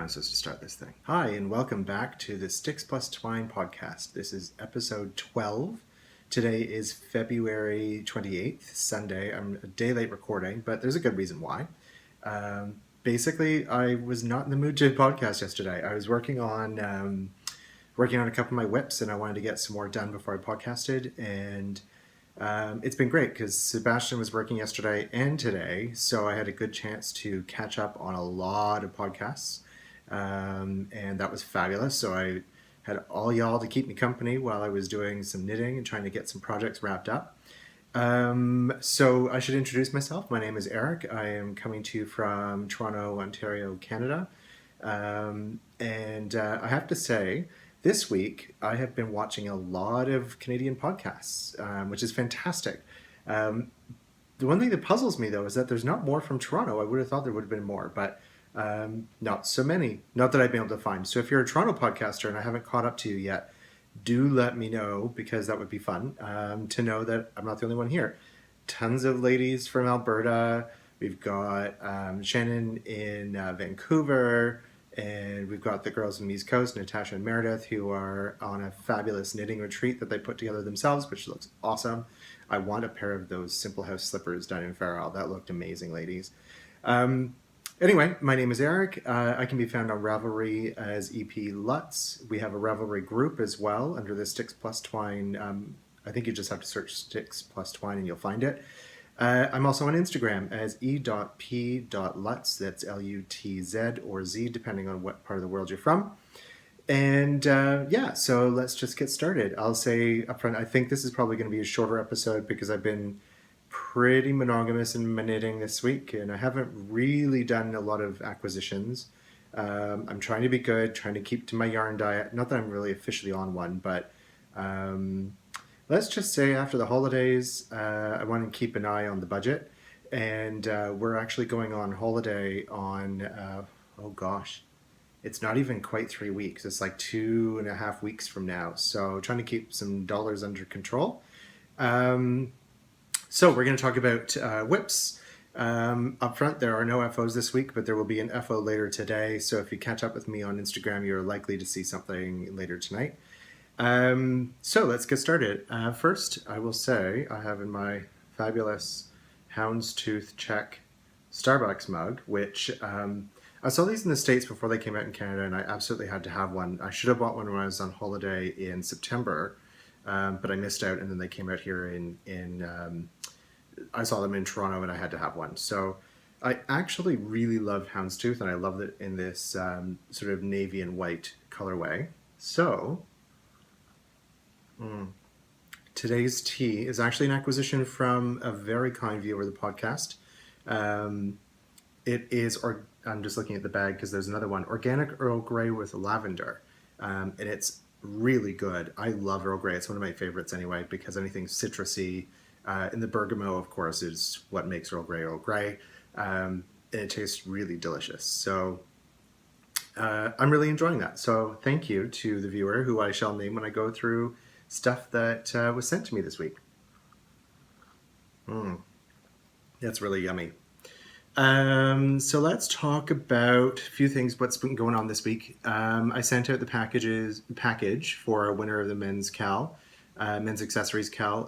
I'm supposed to start this thing. Hi, and welcome back to the Sticks Plus Twine podcast. This is episode 12. Today is February 28th, Sunday. I'm a day late recording, but there's a good reason why. Basically, I was not in the mood to podcast yesterday. I was working on a couple of my whips, and I wanted to get some more done before I podcasted, and it's been great because Sebastian was working yesterday and today, so I had a good chance to catch up on a lot of podcasts, and that was fabulous. So I had all y'all to keep me company while I was doing some knitting and trying to get some projects wrapped up. So I should introduce myself. My name is Eric. I am coming to you from Toronto, Ontario, Canada, and I have to say, this week, I have been watching a lot of Canadian podcasts, which is fantastic. The one thing that puzzles me, though, is that there's not more from Toronto. I would have thought there would have been more, but not so many. Not that I've been able to find. So if you're a Toronto podcaster and I haven't caught up to you yet, do let me know, because that would be fun to know that I'm not the only one here. Tons of ladies from Alberta. We've got Shannon in Vancouver. And we've got the girls from the East Coast, Natasha and Meredith, who are on a fabulous knitting retreat that they put together themselves, which looks awesome. I want a pair of those Simple House slippers done in Farrell. That looked amazing, ladies. Anyway, my name is Eric. I can be found on Ravelry as EP Lutz. We have a Ravelry group as well under the Sticks Plus Twine. I think you just have to search Sticks Plus Twine and you'll find it. I'm also on Instagram as e.p.lutz, that's L-U-T-Z or Z, depending on what part of the world you're from. And so let's just get started. I'll say upfront, I think this is probably going to be a shorter episode because I've been pretty monogamous in my knitting this week, and I haven't really done a lot of acquisitions. I'm trying to be good, trying to keep to my yarn diet. Not that I'm really officially on one, but let's just say after the holidays, I want to keep an eye on the budget. And we're actually going on holiday on, it's not even quite 3 weeks. It's like 2.5 weeks from now. So trying to keep some dollars under control. So we're going to talk about whips. Up front, there are no FOs this week, but there will be an FO later today. So if you catch up with me on Instagram, you're likely to see something later tonight. So let's get started. First, I will say I have in my fabulous houndstooth check Starbucks mug, which I saw these in the States before they came out in Canada, and I absolutely had to have one. I should have bought one when I was on holiday in September, but I missed out, and then they came out here I saw them in Toronto, and I had to have one. So I actually really love houndstooth, and I love it in this sort of navy and white colorway. So today's tea is actually an acquisition from a very kind viewer of the podcast. It is, I'm just looking at the bag because there's another one, organic Earl Grey with lavender. And it's really good. I love Earl Grey. It's one of my favorites anyway, because anything citrusy, and the bergamot, of course, is what makes Earl Grey Earl Grey. And it tastes really delicious. So I'm really enjoying that. So thank you to the viewer, who I shall name when I go through stuff that was sent to me this week. That's really yummy. So let's talk about a few things, what's been going on this week. I sent out the package for a winner of the men's accessories cal,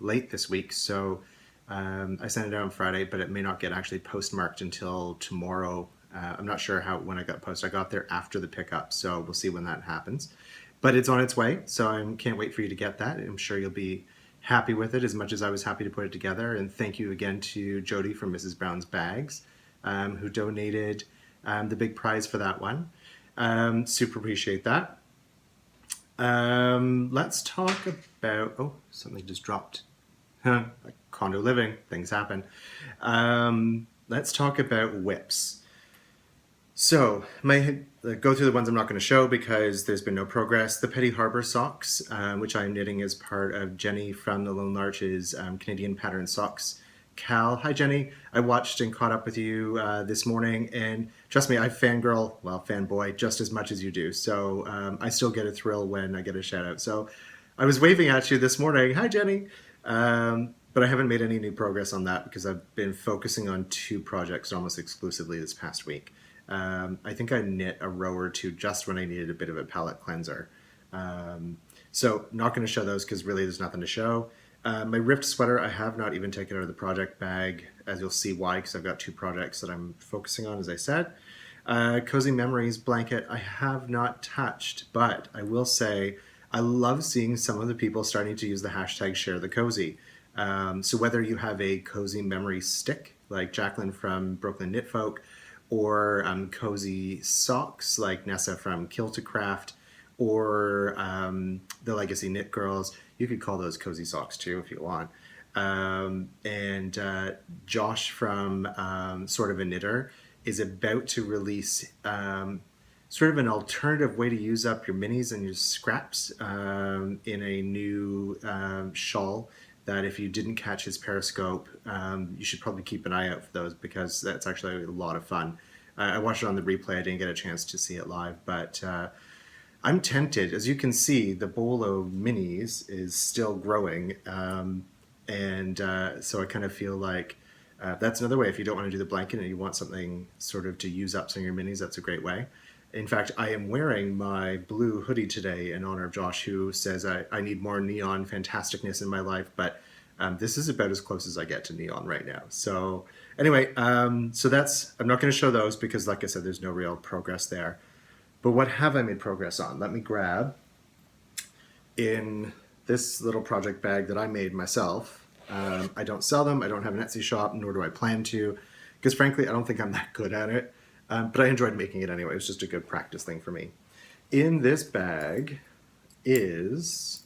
late this week. So I sent it out on Friday, but it may not get actually postmarked until tomorrow. I'm not sure when I got posted. I got there after the pickup, so we'll see when that happens. But it's on its way, so I can't wait for you to get that. I'm sure you'll be happy with it as much as I was happy to put it together. And thank you again to Jody from Mrs. Brown's Bags, who donated the big prize for that one. Super appreciate that. Let's talk about... something just dropped. Like condo living, things happen. Let's talk about whips. So, go through the ones I'm not going to show because there's been no progress. The Petty Harbor socks, which I'm knitting as part of Jenny from the Lone Larch's Canadian Pattern Socks Cal. Hi, Jenny. I watched and caught up with you this morning, and trust me, I fanboy just as much as you do. So I still get a thrill when I get a shout out. So I was waving at you this morning. Hi, Jenny. But I haven't made any new progress on that because I've been focusing on two projects almost exclusively this past week. I think I knit a row or two just when I needed a bit of a palette cleanser. So not going to show those because really there's nothing to show. My ripped sweater, I have not even taken out of the project bag, as you'll see why, because I've got 2 projects that I'm focusing on, as I said. Cozy Memories blanket, I have not touched, but I will say I love seeing some of the people starting to use the hashtag share the cozy. So whether you have a cozy memory stick, like Jacqueline from Brooklyn Knit Folk, or cozy socks, like Nessa from Kill to Craft, or the Legacy Knit Girls, you could call those cozy socks too if you want. And Josh from Sort of a Knitter is about to release sort of an alternative way to use up your minis and your scraps in a new shawl that if you didn't catch his Periscope, you should probably keep an eye out for those because that's actually a lot of fun. I watched it on the replay. I didn't get a chance to see it live, but I'm tempted. As you can see, the bowl of minis is still growing. So I kind of feel like that's another way. If you don't want to do the blanket and you want something sort of to use up some of your minis, that's a great way. In fact, I am wearing my blue hoodie today in honor of Josh, who says I need more neon fantasticness in my life, but this is about as close as I get to neon right now. So anyway, so that's, I'm not going to show those because like I said, there's no real progress there. But what have I made progress on? Let me grab in this little project bag that I made myself. I don't sell them. I don't have an Etsy shop, nor do I plan to, because frankly, I don't think I'm that good at it. But I enjoyed making it anyway. It was just a good practice thing for me. In this bag is,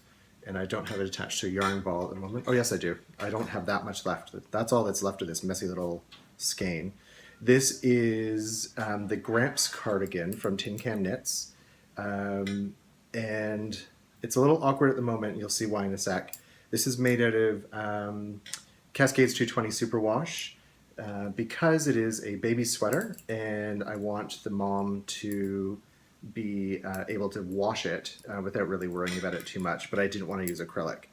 and I don't have it attached to a yarn ball at the moment. Oh, yes, I do. I don't have that much left. That's all that's left of this messy little skein. This is the Gramps cardigan from Tin Can Knits. And it's a little awkward at the moment. You'll see why in a sec. This is made out of Cascades 220 Superwash. Because it is a baby sweater and I want the mom to be able to wash it without really worrying about it too much, but I didn't want to use acrylic.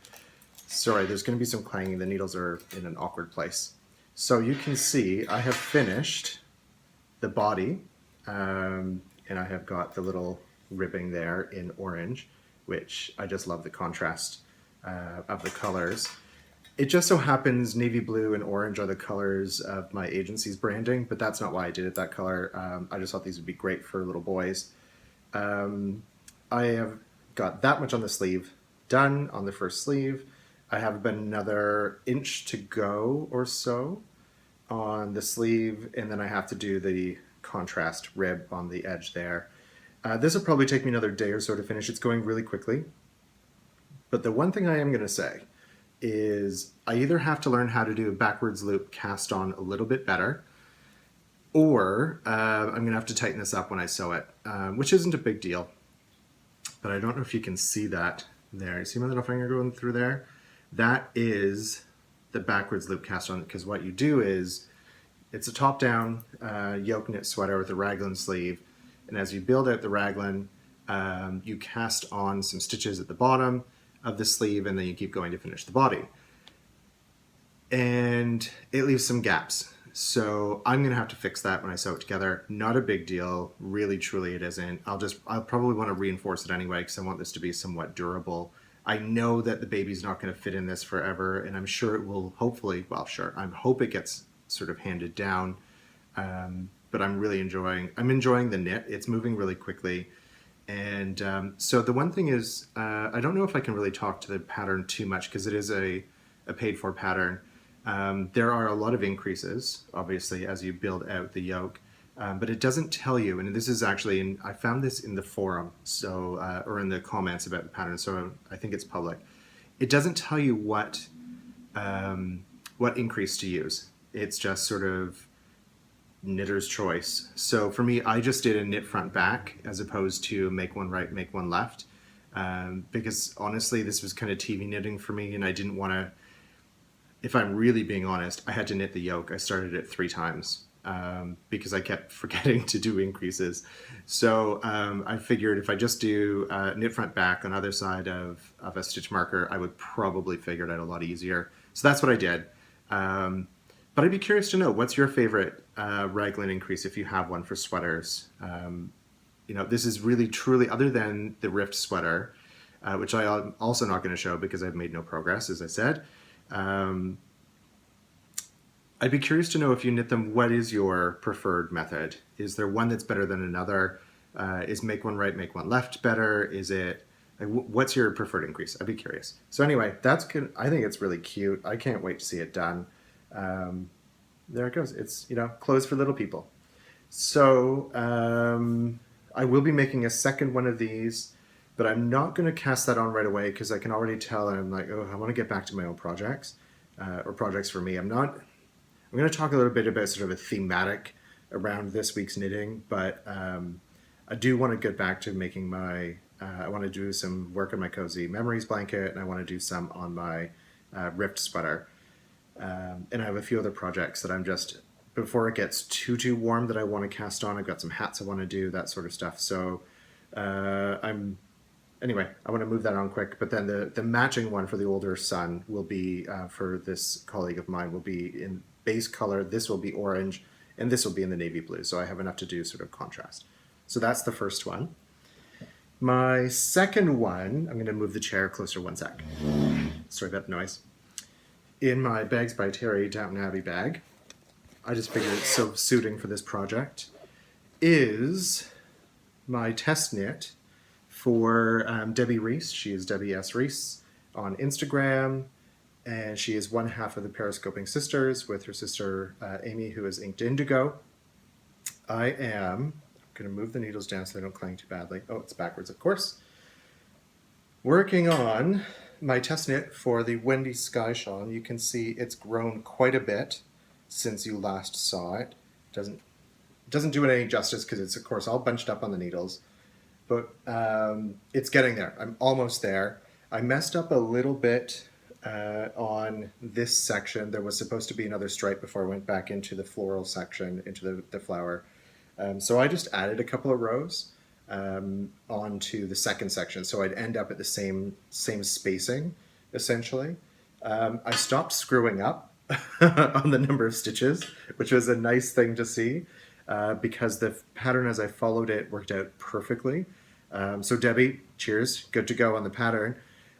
Sorry, there's going to be some clanging. The needles are in an awkward place. So you can see I have finished the body and I have got the little ribbing there in orange, which I just love the contrast of the colors. It just so happens navy blue and orange are the colors of my agency's branding, but that's not why I did it that color. I just thought these would be great for little boys. I have got that much on the sleeve done on the first sleeve. I have about another inch to go or so on the sleeve, and then I have to do the contrast rib on the edge there. This will probably take me another day or so to finish. It's going really quickly. But the one thing I am going to say is I either have to learn how to do a backwards loop cast on a little bit better, or I'm going to have to tighten this up when I sew it, which isn't a big deal. But I don't know if you can see that there. You see my little finger going through there? That is the backwards loop cast on, because what you do is it's a top-down yoke knit sweater with a raglan sleeve, and as you build out the raglan, you cast on some stitches at the bottom of the sleeve, and then you keep going to finish the body. And it leaves some gaps. So I'm gonna have to fix that when I sew it together. Not a big deal, really truly it isn't. I'll probably wanna reinforce it anyway because I want this to be somewhat durable. I know that the baby's not gonna fit in this forever, and I'm sure it will hopefully, well, sure, I hope it gets sort of handed down. But I'm enjoying the knit. It's moving really quickly. And so the one thing is, I don't know if I can really talk to the pattern too much because it is a paid for pattern. There are a lot of increases, obviously, as you build out the yoke, but it doesn't tell you, and this is actually, I found this in the forum, so or in the comments about the pattern, so I think it's public. It doesn't tell you what increase to use. It's just sort of knitter's choice. So for me, I just did a knit front back as opposed to make one right, make one left, because honestly, this was kind of TV knitting for me, and I didn't want to, if I'm really being honest, I had to knit the yoke. I started it 3 times because I kept forgetting to do increases. So I figured if I just do knit front back on either side of a stitch marker, I would probably figure it out a lot easier. So that's what I did. But I'd be curious to know, what's your favorite raglan increase if you have one for sweaters? This is really truly, other than the rift sweater, which I'm also not going to show because I've made no progress, as I said. I'd be curious to know, if you knit them, what is your preferred method? Is there one that's better than another? Is make one right, make one left better? Is it, what's your preferred increase? I'd be curious. So anyway, that's good. I think it's really cute. I can't wait to see it done. There it goes. It's, clothes for little people. So I will be making a second one of these, but I'm not going to cast that on right away because I can already tell I'm like, oh, I want to get back to my own projects or projects for me. I'm going to talk a little bit about sort of a thematic around this week's knitting, but I do want to get back to making I want to do some work on my Cozy Memories blanket, and I want to do some on my rift sweater. And I have a few other projects that I'm just, before it gets too warm, that I want to cast on. I've got some hats I want to do, that sort of stuff. So anyway, I want to move that on quick. But then the matching one for the older son will be, for this colleague of mine, will be in base color. This will be orange, and this will be in the navy blue. So I have enough to do sort of contrast. So that's the first one. My second one, I'm going to move the chair closer one sec. Sorry about the noise. In my Bags by Terry Downton Abbey bag, I just figured it's so suiting for this project, is my test knit for Debbie Reese. She is Debbie S. Reese on Instagram, and she is one half of the Periscoping Sisters with her sister Amy, who is Inked Indigo. I am going to move the needles down so they don't clang too badly. Oh, it's backwards, of course. Working on my test knit for the Wendy Sky Shawl. You can see it's grown quite a bit since you last saw it. Doesn't do it any justice because it's, of course, all bunched up on the needles. But it's getting there. I'm almost there. I messed up a little bit on this section. There was supposed to be another stripe before I went back into the floral section, into the flower. So I just added a couple of rows onto the second section, so I'd end up at the same spacing, essentially. I stopped screwing up on the number of stitches, which was a nice thing to see, because the pattern as I followed it worked out perfectly. So Debbie, cheers, good to go on the pattern.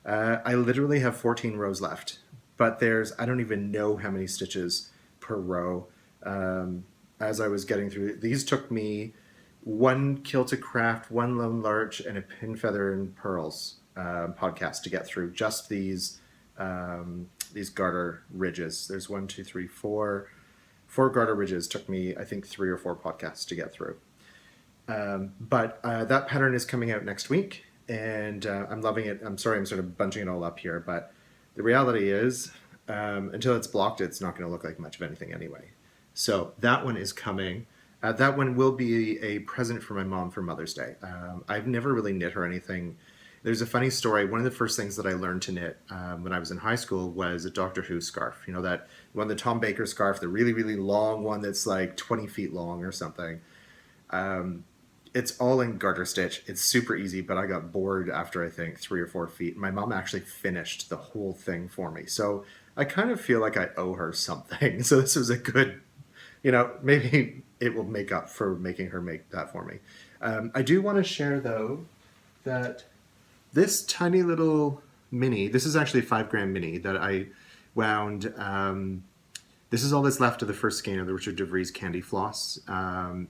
I literally have 14 rows left, but I don't even know how many stitches per row. As I was getting through, these took me one Kilted Craft, one Lone Larch, and a Pin Feather and Pearls podcast to get through just these garter ridges. There's 1, 2, 3, 4 garter ridges. Took me, I think, 3 or 4 podcasts to get through. But that pattern is coming out next week, and I'm loving it. I'm sorry, I'm sort of bunching it all up here, but the reality is, until it's blocked, it's not going to look like much of anything anyway. So that one is coming. That one will be a present for my mom for Mother's Day. I've never really knit her anything. There's a funny story. One of the first things that I learned to knit when I was in high school was a Doctor Who scarf. You know, that one, the Tom Baker scarf, the really, really long one that's like 20 feet long or something. It's all in garter stitch. It's super easy, but I got bored after, I think, 3 or 4 feet. My mom actually finished the whole thing for me. So I kind of feel like I owe her something. So this was a good, maybe it will make up for making her make that for me. I do want to share, though, that this tiny little mini, this is actually a 5-gram mini that I wound. This is all that's left of the first skein of the Richard DeVries Candy Floss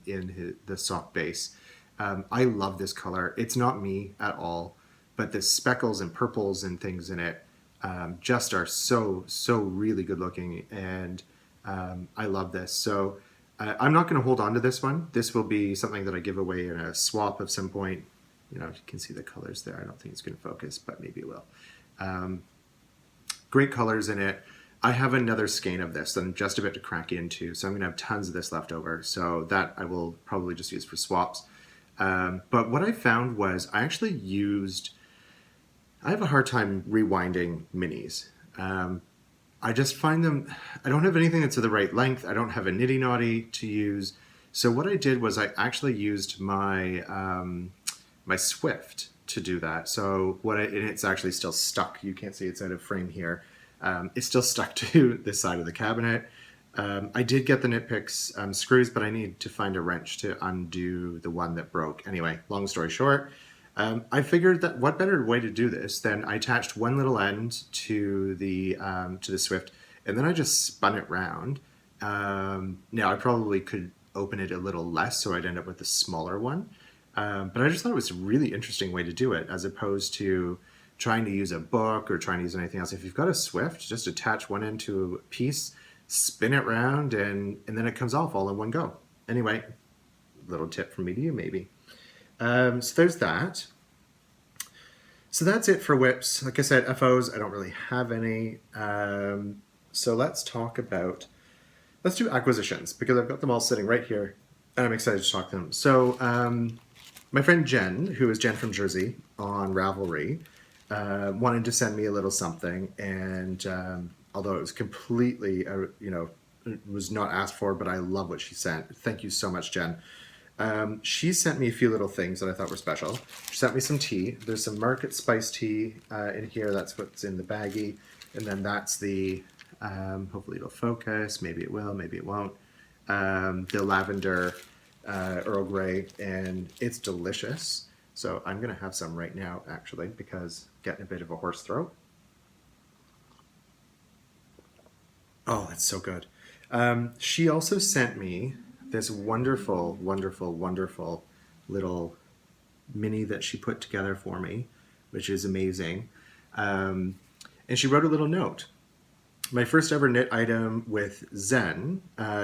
in the soft base. I love this color. It's not me at all, but the speckles and purples and things in it just are so really good looking, and I love this. So I'm not going to hold on to this one. This will be something that I give away in a swap of some point. You can see the colors there. I don't think it's going to focus, but maybe it will. Great colors in it. I have another skein of this that I'm just about to crack into, so I'm going to have tons of this left over. So that I will probably just use for swaps. But what I found was I have a hard time rewinding minis. I just find them, I don't have anything that's of the right length. I don't have a nitty knotty to use. So what I did was I actually used my my Swift to do that. So and it's actually still stuck. You can't see it's out of frame here. It's still stuck to this side of the cabinet. I did get the Knit Picks screws, but I need to find a wrench to undo the one that broke. Anyway, long story short, I figured that what better way to do this than I attached one little end to the Swift, and then I just spun it round. Now I probably could open it a little less, so I'd end up with a smaller one. But I just thought it was a really interesting way to do it, as opposed to trying to use a book or trying to use anything else. If you've got a Swift, just attach one end to a piece, spin it round, and then it comes off all in one go. Anyway, little tip from me to you, maybe. So there's that. So that's it for whips. Like I said, FOs, I don't really have any. So let's do acquisitions, because I've got them all sitting right here, and I'm excited to talk to them. So my friend Jen, who is Jen from Jersey on Ravelry, wanted to send me a little something, and although it was completely, it was not asked for, but I love what she sent. Thank you so much, Jen. She sent me a few little things that I thought were special. She sent me some tea. There's some Market Spice tea in here. That's what's in the baggie. And then that's the, hopefully it'll focus. Maybe it will, maybe it won't. The lavender Earl Grey, and it's delicious. So I'm going to have some right now, actually, because I'm getting a bit of a hoarse throat. Oh, that's so good. She also sent me this wonderful, wonderful, wonderful little mini that she put together for me, which is amazing. And she wrote a little note. My first ever knit item with Zen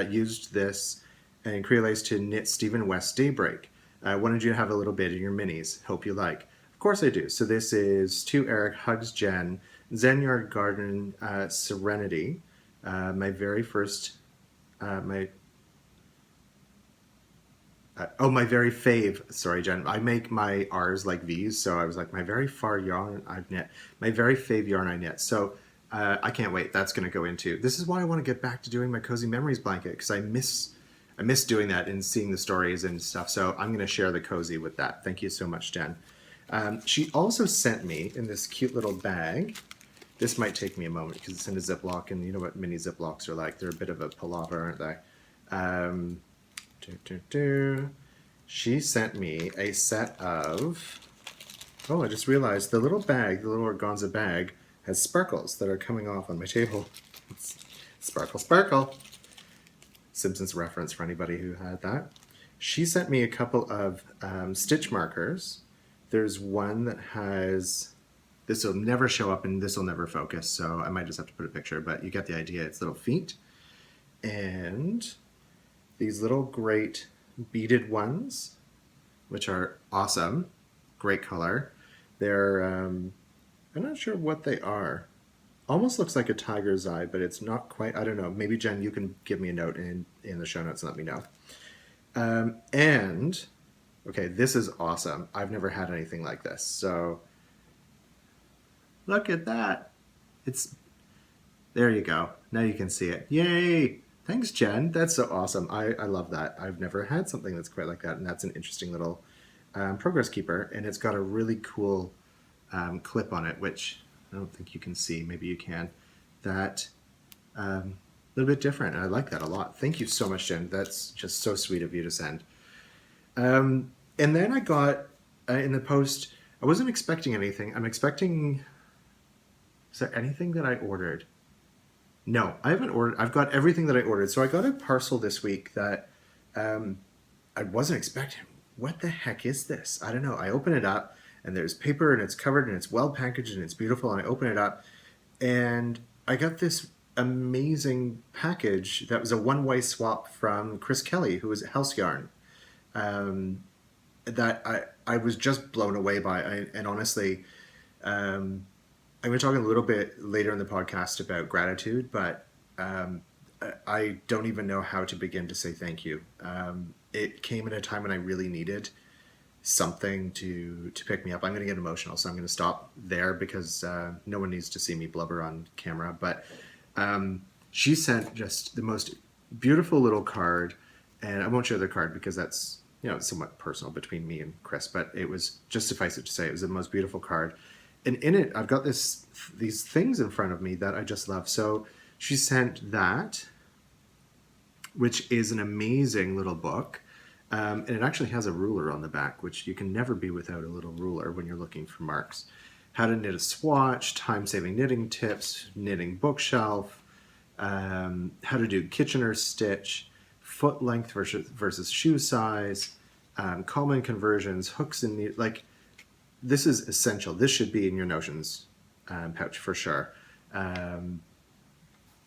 used this and Creolace to knit Stephen West Daybreak. I wanted you to have a little bit in your minis. Hope you like. Of course I do. So this is To Eric, Hugs Jen, Zen Yard Garden Serenity. My very first, my very fave. Sorry, Jen. I make my R's like V's, so I was like, my very far yarn I've knit. My very fave yarn I knit. So I can't wait. That's going to go into. This is why I want to get back to doing my Cozy Memories blanket, because I miss doing that and seeing the stories and stuff. So I'm going to share the cozy with that. Thank you so much, Jen. She also sent me in this cute little bag. This might take me a moment because it's in a Ziploc, and you know what mini Ziplocs are like. They're a bit of a palaver, aren't they? She sent me a set of... Oh, I just realized the little bag, the little organza bag, has sparkles that are coming off on my table. It's sparkle, sparkle. Simpsons reference for anybody who had that. She sent me a couple of stitch markers. There's one that has... This will never show up and this will never focus, so I might just have to put a picture, but you get the idea. It's little feet. And these little great beaded ones, which are awesome. Great color. They're, I'm not sure what they are. Almost looks like a tiger's eye, but it's not quite. I don't know. Maybe, Jen, you can give me a note in the show notes and let me know. And, okay, this is awesome. I've never had anything like this, so... Look at that. There you go. Now you can see it. Yay! Thanks, Jen. That's so awesome. I love that. I've never had something that's quite like that, and that's an interesting little progress keeper, and it's got a really cool clip on it, which I don't think you can see. Maybe you can. That a little bit different, and I like that a lot. Thank you so much, Jen. That's just so sweet of you to send. And then I got, in the post, I wasn't expecting anything. I'm expecting... Is there anything that I ordered? No, I haven't ordered. I've got everything that I ordered. So I got a parcel this week that I wasn't expecting. What the heck is this? I don't know. I open it up and there's paper and it's covered and it's well packaged and it's beautiful. And I open it up and I got this amazing package that was a one-way swap from Chris Kelly, who was at House Yarn, that I was just blown away by. And honestly, I'm going to talk a little bit later in the podcast about gratitude, but I don't even know how to begin to say thank you. It came at a time when I really needed something to pick me up. I'm going to get emotional, so I'm going to stop there because no one needs to see me blubber on camera. But she sent just the most beautiful little card, and I won't share the card because that's somewhat personal between me and Chris, but it was, just suffice it to say, it was the most beautiful card. And in it, I've got these things in front of me that I just love. So she sent that. which is an amazing little book. And it actually has a ruler on the back, which you can never be without a little ruler when you're looking for marks. How to knit a swatch, time-saving knitting tips, knitting bookshelf, how to do Kitchener stitch, foot length versus shoe size, common conversions, hooks and needles. Like, this is essential. This should be in your Notions pouch for sure. And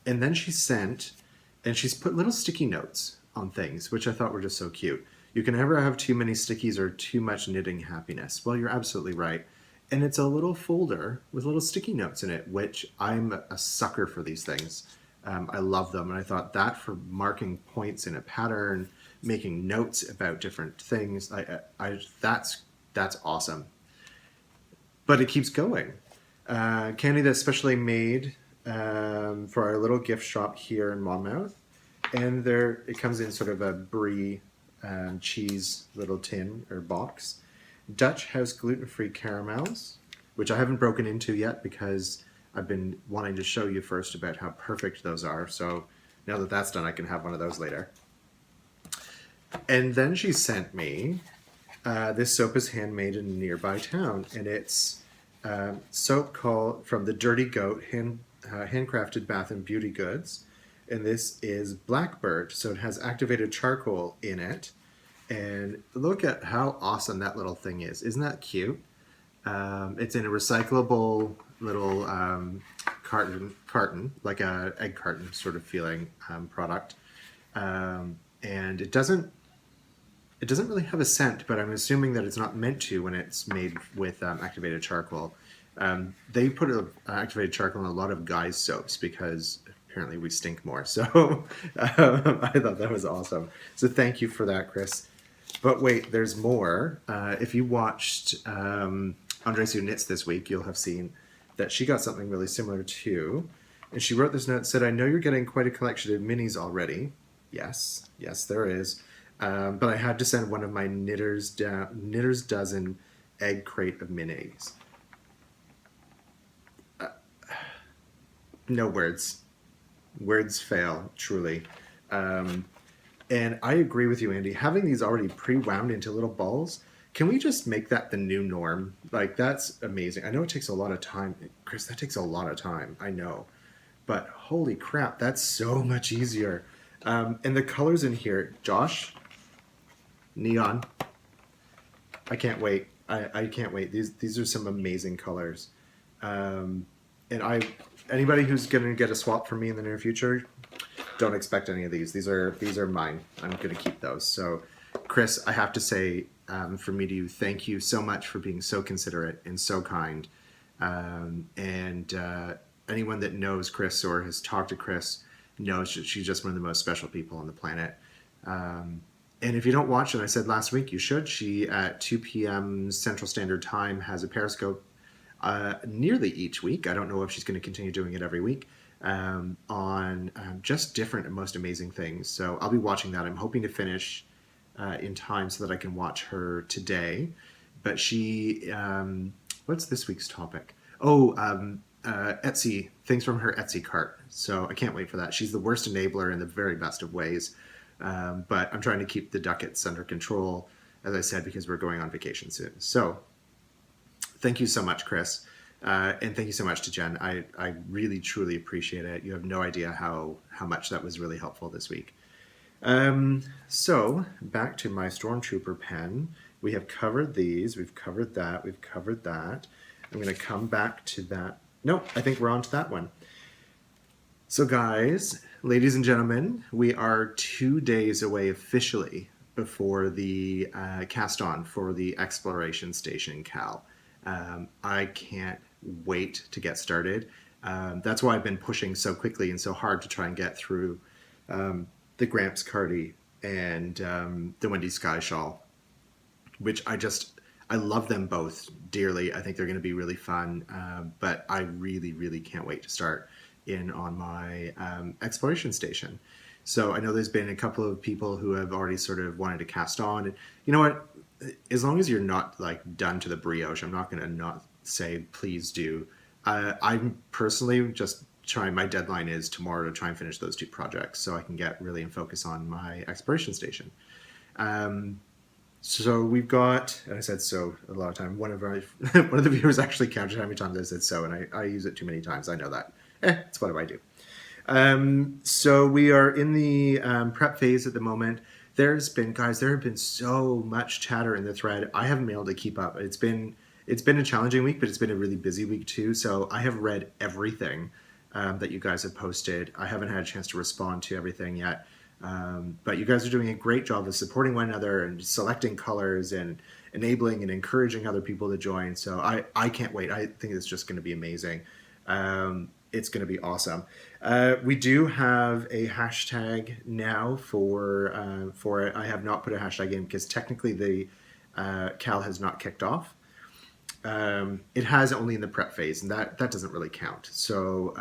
then she's put little sticky notes on things, which I thought were just so cute. You can never have too many stickies or too much knitting happiness. Well, you're absolutely right. And it's a little folder with little sticky notes in it, which I'm a sucker for these things. I love them. And I thought that for marking points in a pattern, making notes about different things, that's awesome. But it keeps going. Candy that's specially made for our little gift shop here in Monmouth. And there it comes in sort of a brie cheese little tin or box. Dutch House gluten-free caramels, which I haven't broken into yet because I've been wanting to show you first about how perfect those are. So now that that's done, I can have one of those later. And then she sent me this soap is handmade in a nearby town, and it's soap called from the Dirty Goat handcrafted bath and beauty goods. And this is Blackbird, so it has activated charcoal in it. And look at how awesome that little thing is. Isn't that cute? It's in a recyclable little carton, like a egg carton sort of feeling product. And it doesn't really have a scent, but I'm assuming that it's not meant to when it's made with activated charcoal. They put activated charcoal in a lot of guys' soaps because apparently we stink more. So I thought that was awesome. So thank you for that, Chris. But wait, there's more. If you watched Andres Who Knits this week, you'll have seen that she got something really similar too. And she wrote this note, said, I know you're getting quite a collection of minis already. Yes, there is. But I had to send one of my Knitter's Dozen egg crate of minis. No words. Words fail, truly. And I agree with you, Andy. Having these already pre-wound into little balls, can we just make that the new norm? Like, that's amazing. I know it takes a lot of time. Chris, that takes a lot of time. I know. But holy crap, that's so much easier. And the colors in here, Josh, neon. I can't wait. I can't wait. These are some amazing colors. And anybody who's going to get a swap from me in the near future, don't expect any of these. These are mine. I'm going to keep those. So, Chris, I have to say, from me to you, thank you so much for being so considerate and so kind. Anyone that knows Chris or has talked to Chris knows that she's just one of the most special people on the planet. And if you don't watch it, I said last week you should. She, at 2 p.m. Central Standard Time, has a Periscope nearly each week. I don't know if she's going to continue doing it every week. On just different and most amazing things. So I'll be watching that. I'm hoping to finish in time so that I can watch her today. But she, what's this week's topic? Etsy, things from her Etsy cart. So I can't wait for that. She's the worst enabler in the very best of ways. But I'm trying to keep the ducats under control, as I said, because we're going on vacation soon. So thank you so much, Chris. And thank you so much to Jen. I really, truly appreciate it. You have no idea how much that was really helpful this week. So back to my Stormtrooper pen. We have covered these. We've covered that. We've covered that. I'm going to come back to that. Nope, I think we're on to that one. So guys, ladies and gentlemen, we are 2 days away officially before the cast on for the exploration station in Cal. I can't wait to get started. That's why I've been pushing so quickly and so hard to try and get through the Gramps Cardi and the Wendy Sky shawl, which I love them both dearly. I think they're going to be really fun, but I really, really can't wait to start in on my exploration station. So I know there's been a couple of people who have already sort of wanted to cast on. And you know what? As long as you're not like done to the brioche, I'm not going to not say please do. I'm personally just my deadline is tomorrow to try and finish those two projects so I can get really and focus on my exploration station. So we've got, and I said so a lot of time. One of the viewers actually counted how many times I said so, and I use it too many times. I know that. It's what do I do? So we are in the prep phase at the moment. There have been so much chatter in the thread. I haven't been able to keep up. It's been a challenging week, but it's been a really busy week too. So I have read everything that you guys have posted. I haven't had a chance to respond to everything yet. But you guys are doing a great job of supporting one another and selecting colors and enabling and encouraging other people to join. So I can't wait. I think it's just going to be amazing. It's going to be awesome. We do have a hashtag now for it. I have not put a hashtag in because technically the Cal has not kicked off. It has only in the prep phase, and that doesn't really count. So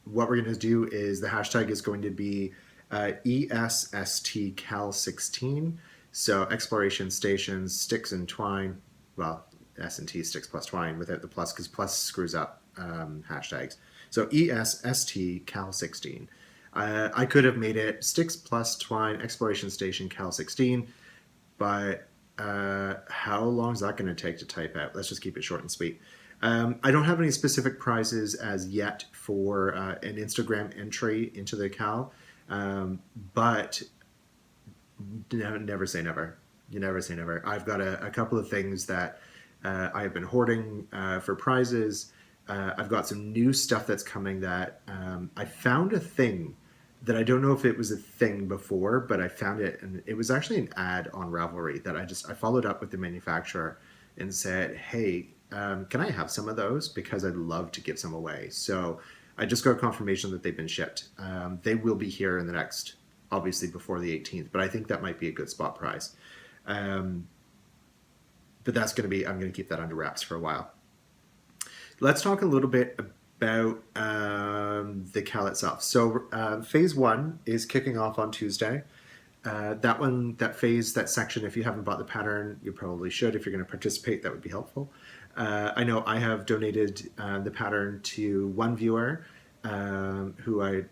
what we're going to do is the hashtag is going to be ESSTCal16. So exploration stations, sticks and twine. Well, S&T, sticks plus twine without the plus, because plus screws up hashtags. So ESSTCal16. I could have made it sticks plus twine exploration station Cal16, but how long is that going to take to type out? Let's just keep it short and sweet. I don't have any specific prizes as yet for an Instagram entry into the Cal, but never say never. You never say never. I've got a couple of things that I have been hoarding for prizes. I've got some new stuff that's coming that I found a thing that I don't know if it was a thing before, but I found it, and it was actually an ad on Ravelry that I followed up with the manufacturer and said, hey, can I have some of those? Because I'd love to give some away. So I just got confirmation that they've been shipped. They will be here in the next, obviously before the 18th, but I think that might be a good spot prize. But that's going to be, I'm going to keep that under wraps for a while. Let's talk a little bit about the Cal itself. So phase 1 is kicking off on Tuesday. That section, if you haven't bought the pattern, you probably should. If you're going to participate, that would be helpful. I know I have donated the pattern to one viewer who I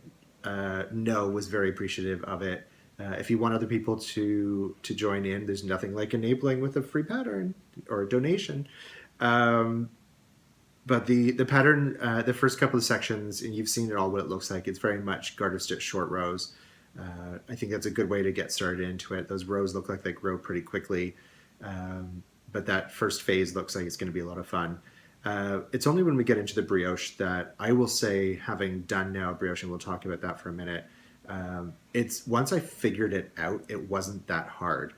know was very appreciative of it. If you want other people to join in, there's nothing like enabling with a free pattern or a donation. But the pattern, the first couple of sections, and you've seen it all, what it looks like, it's very much garter stitch short rows. I think that's a good way to get started into it. Those rows look like they grow pretty quickly, but that first phase looks like it's going to be a lot of fun. It's only when we get into the brioche that I will say, having done now brioche, and we'll talk about that for a minute, it's once I figured it out, it wasn't that hard.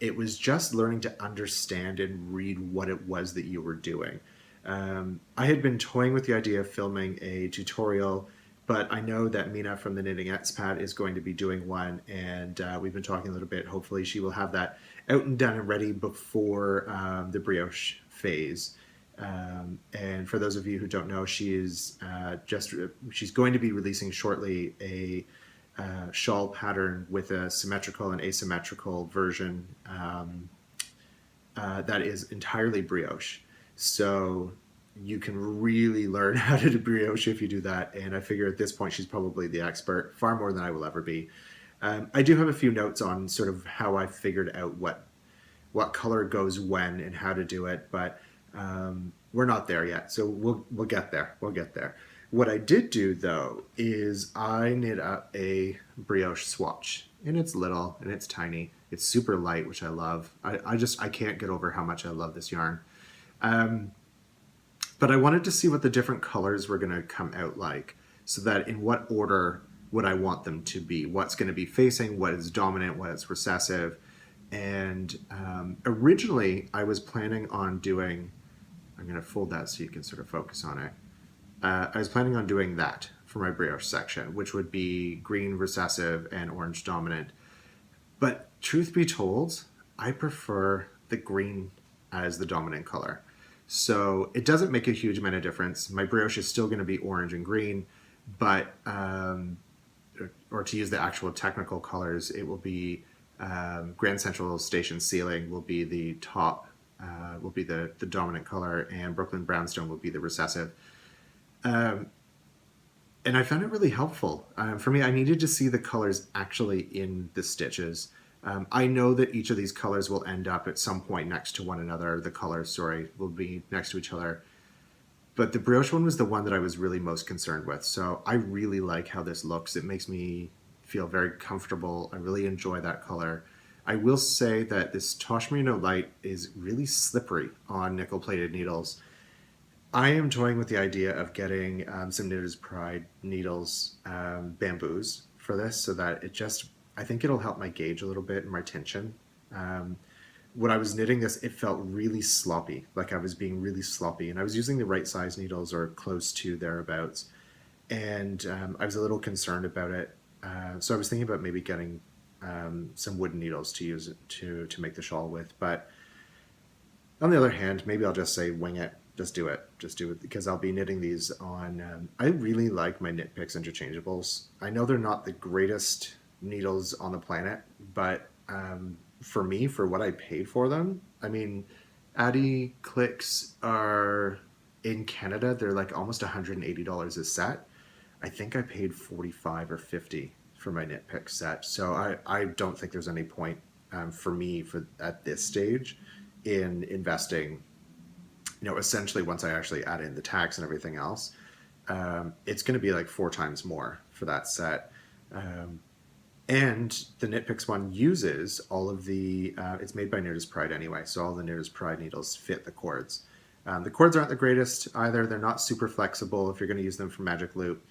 It was just learning to understand and read what it was that you were doing. I had been toying with the idea of filming a tutorial, but I know that Mina from the Knitting Expat is going to be doing one, and we've been talking a little bit. Hopefully she will have that out and done and ready before the brioche phase. And for those of you who don't know, she's going to be releasing shortly a shawl pattern with a symmetrical and asymmetrical version that is entirely brioche. So you can really learn how to do brioche if you do that. And I figure at this point, she's probably the expert, far more than I will ever be. I do have a few notes on sort of how I figured out what color goes when and how to do it, but we're not there yet. So we'll get there. We'll get there. What I did do though is I knit up a brioche swatch, and it's little and it's tiny. It's super light, which I love. I can't get over how much I love this yarn. But I wanted to see what the different colors were going to come out like, so that in what order would I want them to be, what's going to be facing, what is dominant, what is recessive. And originally I was planning on doing, I'm going to fold that so you can sort of focus on it. I was planning on doing that for my brioche section, which would be green recessive and orange dominant. But truth be told, I prefer the green as the dominant color. So it doesn't make a huge amount of difference. My brioche is still going to be orange and green, but, or to use the actual technical colors, it will be Grand Central Station Ceiling will be the top, will be the dominant color, and Brooklyn Brownstone will be the recessive. And I found it really helpful. For me, I needed to see the colors actually in the stitches. I know that each of these colors will end up at some point next to one another. The colors, sorry, will be next to each other. But the brioche one was the one that I was really most concerned with. So I really like how this looks. It makes me feel very comfortable. I really enjoy that color. I will say that this Tosh Merino Light is really slippery on nickel plated needles. I am toying with the idea of getting some Knitter's Pride needles, bamboos for this, so that I think it'll help my gauge a little bit and my tension. Um, when I was knitting this, it felt really sloppy, like I was being really sloppy, and I was using the right size needles or close to thereabouts, and I was a little concerned about it. So I was thinking about maybe getting some wooden needles to use it to make the shawl with, but on the other hand, maybe I'll just say wing it. Just do it because I'll be knitting these on. I really like my Knit Picks interchangeables. I know they're not the greatest needles on the planet, but for me, for what I paid for them, I mean, Addy clicks are in Canada. They're like almost $180 a set. I think I paid 45 or 50 for my Knit Pick set. So I don't think there's any point for me for at this stage in investing, essentially once I actually add in the tax and everything else, it's going to be like 4 times more for that set. And the Knit Picks one uses all of it's made by Knitter's Pride anyway, so all the Knitter's Pride needles fit the cords. The cords aren't the greatest either. They're not super flexible if you're going to use them for Magic Loop,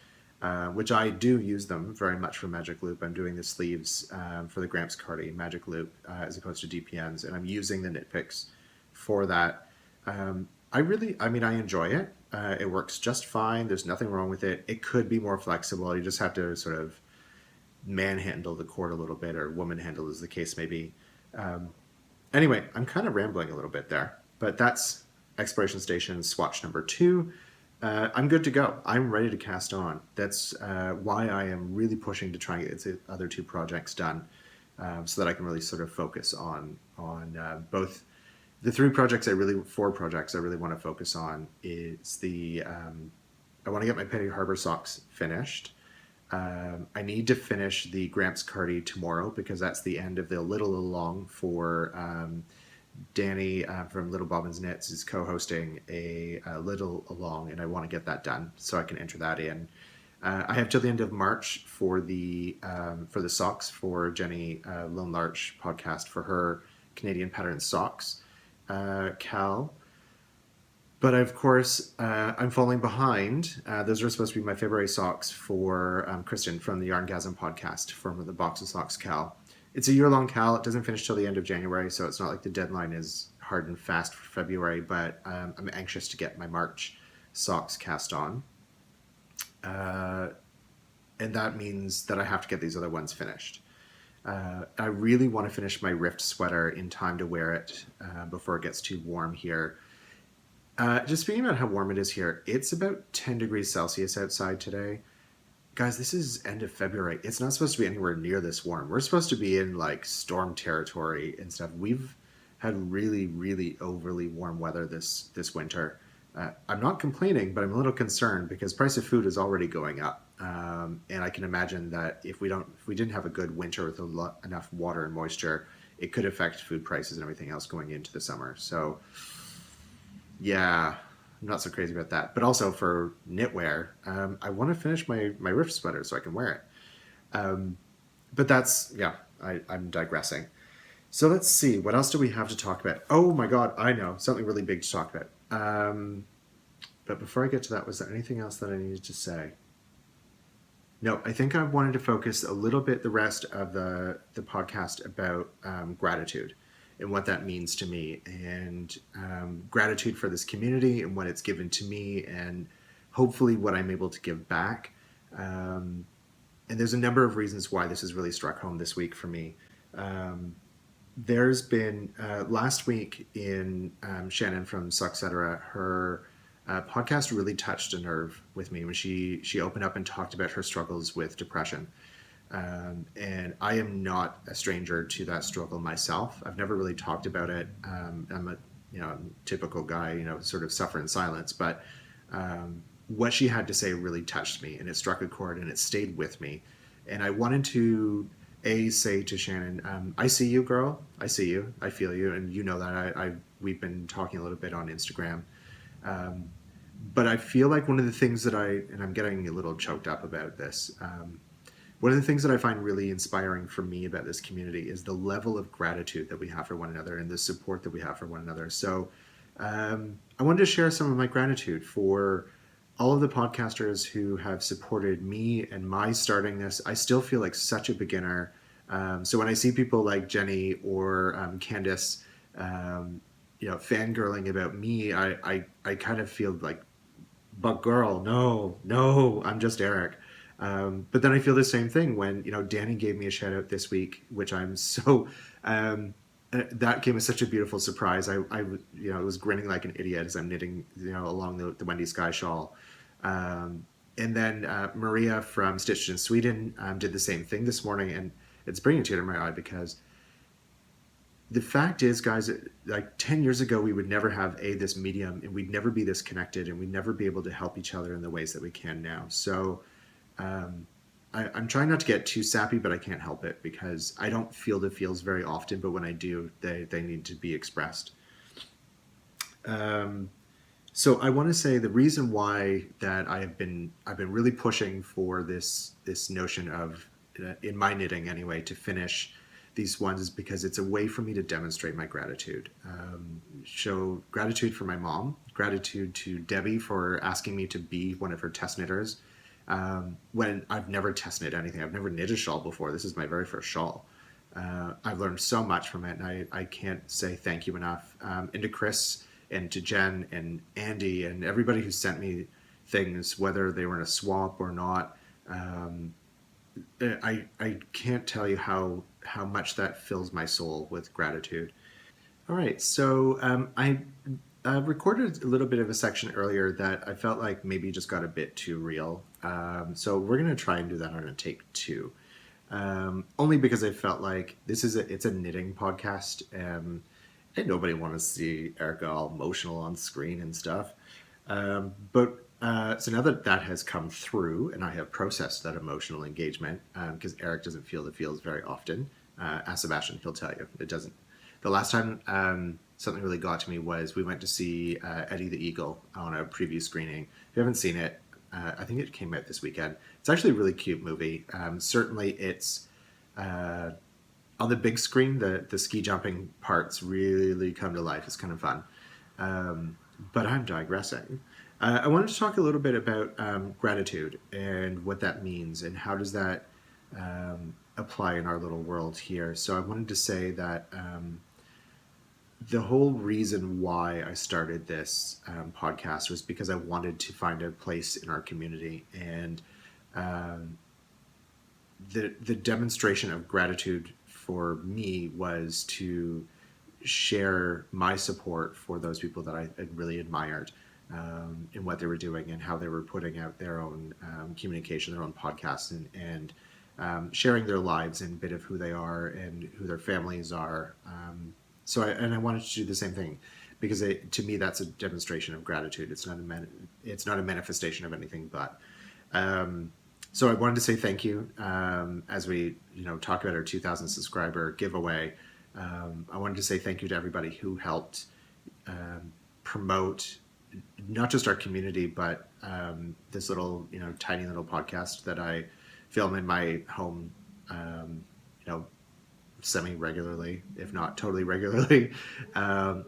which I do use them very much for Magic Loop. I'm doing the sleeves for the Gramps cardi Magic Loop as opposed to DPNs, and I'm using the Knit Picks for that. I enjoy it. It works just fine. There's nothing wrong with it. It could be more flexible. You just have to sort of manhandle the cord a little bit, or woman handle as the case may be. Anyway, I'm kind of rambling a little bit there, but that's Exploration Station swatch number 2. I'm good to go. I'm ready to cast on. That's why I am really pushing to try and get the other 2 projects done, so that I can really sort of focus on both. The 4 projects I really want to focus on is I want to get my Petty Harbor socks finished. I need to finish the Gramps cardi tomorrow because that's the end of the Little Along for Danny from Little Bobbins Knits is co-hosting a Little Along, and I want to get that done so I can enter that in. I have till the end of March for the socks for Jenny Lone Larch podcast for her Canadian pattern socks. Cal. But of course, I'm falling behind. Those are supposed to be my February socks for Kristen from the Yarngasm podcast from the Box of Socks Cal. It's a year-long Cal. It doesn't finish till the end of January, so it's not like the deadline is hard and fast for February, but I'm anxious to get my March socks cast on. And that means that I have to get these other ones finished. I really want to finish my Rift sweater in time to wear it before it gets too warm here. Just speaking about how warm it is here, it's about 10 degrees Celsius outside today. Guys, this is end of February. It's not supposed to be anywhere near this warm. We're supposed to be in like storm territory and stuff. We've had really, really overly warm weather this winter. I'm not complaining, but I'm a little concerned because price of food is already going up. And I can imagine that if we didn't have a good winter with enough water and moisture, it could affect food prices and everything else going into the summer. So yeah, I'm not so crazy about that. But also for knitwear, I want to finish my Rift sweater so I can wear it. But I'm digressing. So let's see, what else do we have to talk about? Oh my God, I know, something really big to talk about. But before I get to that, was there anything else that I needed to say? No, I think I wanted to focus a little bit the rest of the podcast about gratitude and what that means to me, and gratitude for this community and what it's given to me, and hopefully what I'm able to give back. And there's a number of reasons why this has really struck home this week for me. There's been last week in Shannon from Succetera, her podcast really touched a nerve with me when she opened up and talked about her struggles with depression. And I am not a stranger to that struggle myself. I've never really talked about it. I'm a typical guy, sort of suffer in silence. But what she had to say really touched me, and it struck a chord, and it stayed with me. And I wanted to say to Shannon, I see you, girl. I see you. I feel you, and you know that we've been talking a little bit on Instagram. Um, but I feel like one of the things that and I'm getting a little choked up about this. One of the things that I find really inspiring for me about this community is the level of gratitude that we have for one another and the support that we have for one another. So I wanted to share some of my gratitude for all of the podcasters who have supported me and my starting this. I still feel like such a beginner. So when I see people like Jenny or Candice, fangirling about me, I kind of feel like, but girl, no, I'm just Eric. But then I feel the same thing when, Danny gave me a shout out this week, which I'm so, that came as such a beautiful surprise. I was grinning like an idiot as I'm knitting, along the Wendy Sky shawl. And then Maria from Stitched in Sweden did the same thing this morning, and it's bringing a tear to my eye because the fact is, guys, like 10 years ago, we would never have this medium, and we'd never be this connected, and we'd never be able to help each other in the ways that we can now. So I'm trying not to get too sappy, but I can't help it because I don't feel the feels very often, but when I do, they need to be expressed. So I want to say the reason why that I've been really pushing for this notion of, in my knitting anyway, to finish these ones is because it's a way for me to demonstrate my gratitude. Show gratitude for my mom, gratitude to Debbie for asking me to be one of her test knitters. When I've never test knit anything, I've never knit a shawl before. This is my very first shawl. I've learned so much from it, and I can't say thank you enough. And to Chris and to Jen and Andy and everybody who sent me things, whether they were in a swamp or not. I can't tell you how much that fills my soul with gratitude. All right, so I recorded a little bit of a section earlier that I felt like maybe just got a bit too real. So we're gonna try and do that on a take two. Only because I felt like it's a knitting podcast, and nobody wants to see Erica all emotional on screen and stuff. But so now that has come through, and I have processed that emotional engagement, because Eric doesn't feel the feels very often. Ask Sebastian, he'll tell you it doesn't. The last time something really got to me was we went to see Eddie the Eagle on a preview screening. If you haven't seen it, I think it came out this weekend. It's actually a really cute movie. Certainly, it's on the big screen. The ski jumping parts really come to life. It's kind of fun. But I'm digressing. I wanted to talk a little bit about gratitude and what that means and how does that apply in our little world here. So I wanted to say that the whole reason why I started this podcast was because I wanted to find a place in our community, and the demonstration of gratitude for me was to share my support for those people that I really admired in what they were doing and how they were putting out their own communication, their own podcasts, and sharing their lives and a bit of who they are and who their families are. So I wanted to do the same thing because to me that's a demonstration of gratitude. It's not a manifestation of anything but. So I wanted to say thank you as we talk about our 2,000 subscriber giveaway. I wanted to say thank you to everybody who helped promote not just our community, but this little, tiny little podcast that I film in my home, semi-regularly, if not totally regularly.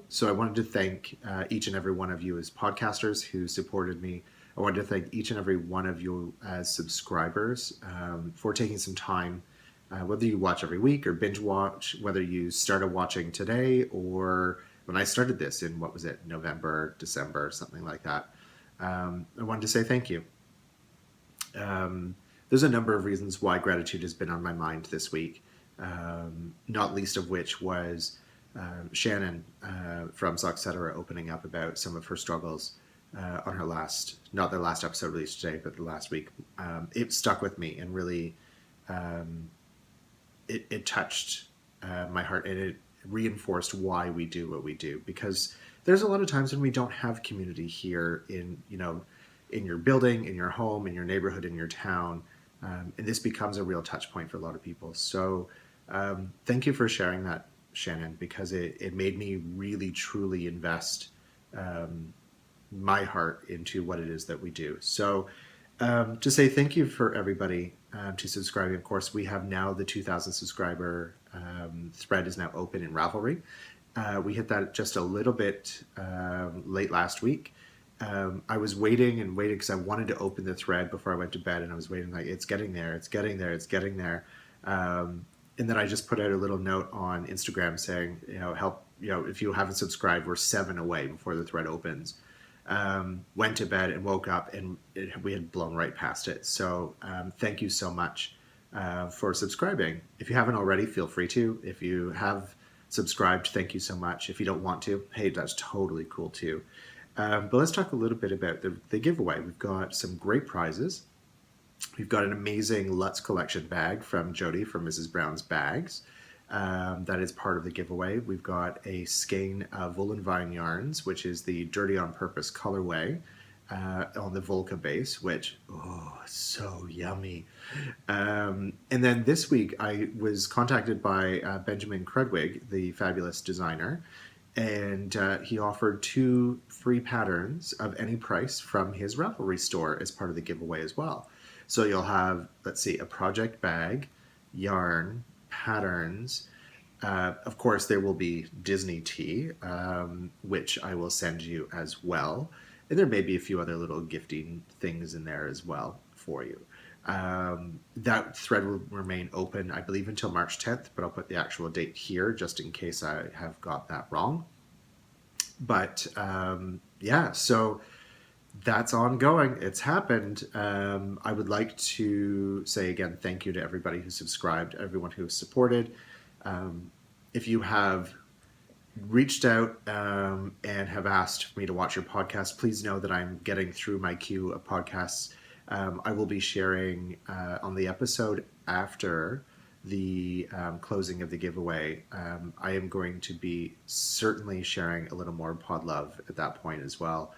So I wanted to thank each and every one of you as podcasters who supported me. I wanted to thank each and every one of you as subscribers for taking some time, whether you watch every week or binge watch, whether you started watching today or when I started this in, what was it, November, December, something like that. I wanted to say thank you. There's a number of reasons why gratitude has been on my mind this week, not least of which was Shannon from Socksetera opening up about some of her struggles on her not the last episode released today, but the last week. It stuck with me and really, it touched my heart, and it reinforced why we do what we do, because there's a lot of times when we don't have community here in in your building, in your home, in your neighborhood, in your town. And this becomes a real touch point for a lot of people. So thank you for sharing that, Shannon, because it made me really, truly invest my heart into what it is that we do. So to say thank you for everybody to subscribing. Of course, we have now the 2,000 subscriber thread is now open in Ravelry. We hit that just a little bit late last week. I was waiting and waiting because I wanted to open the thread before I went to bed, and I was waiting like it's getting there, it's getting there, it's getting there. And then I just put out a little note on Instagram saying, help, if you haven't subscribed, we're 7 away before the thread opens. Went to bed and woke up, and we had blown right past it. So thank you so much for subscribing. If you haven't already, feel free to. If you have subscribed, thank you so much. If you don't want to, hey, that's totally cool too. But let's talk a little bit about the giveaway. We've got some great prizes. We've got an amazing Lutz collection bag from Jody from Mrs. Brown's Bags. That is part of the giveaway. We've got a skein of Woolen Vine yarns, which is the Dirty on Purpose colorway on the Volca base, which, so yummy. And then this week I was contacted by Benjamin Crudwig, the fabulous designer, and he offered 2 free patterns of any price from his Ravelry store as part of the giveaway as well. So you'll have, let's see, a project bag, yarn, patterns. Of course, there will be Disney tea, which I will send you as well. And there may be a few other little gifting things in there as well for you. That thread will remain open, I believe, until March 10th, but I'll put the actual date here just in case I have got that wrong. But yeah, so that's ongoing. It's happened. I would like to say again, thank you to everybody who subscribed, everyone who supported. If you have reached out and have asked me to watch your podcast, please know that I'm getting through my queue of podcasts. I will be sharing on the episode after the closing of the giveaway. I am going to be certainly sharing a little more pod love at that point as well.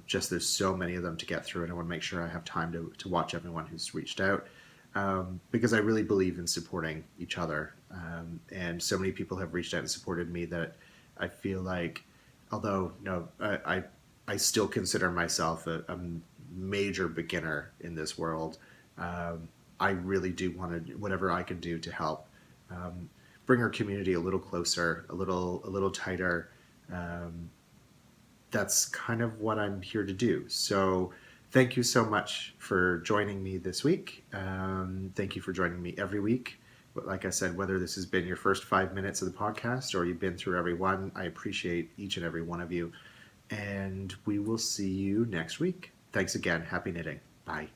Just there's so many of them to get through, and I want to make sure I have time to watch everyone who's reached out, because I really believe in supporting each other. And so many people have reached out and supported me that I feel like, although I still consider myself a major beginner in this world. I really do want to, whatever I can do to help bring our community a little closer, a little tighter. That's kind of what I'm here to do. So thank you so much for joining me this week. Thank you for joining me every week. But like I said, whether this has been your first 5 minutes of the podcast or you've been through every one, I appreciate each and every one of you. And we will see you next week. Thanks again. Happy knitting. Bye.